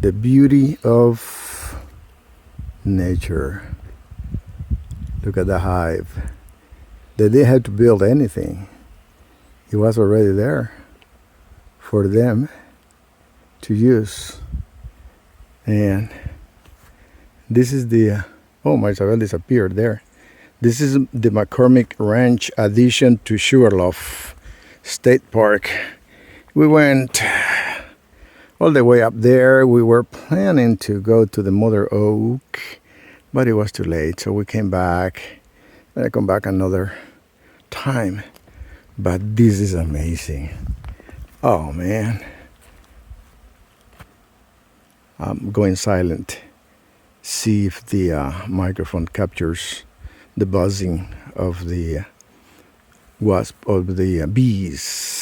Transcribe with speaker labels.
Speaker 1: The beauty of nature. Look at the hive. They didn't have to build anything. It was already there for them to use. And this is the, oh, my Isabel disappeared there. This is the McCormick Ranch addition to Sugarloaf State Park. We went all the way up there. We were planning to go to the Mother Oak, but it was too late, so we came back. I come back another time. But this is amazing. Oh man. I'm going silent. See if the microphone captures the buzzing of the wasp, of the bees.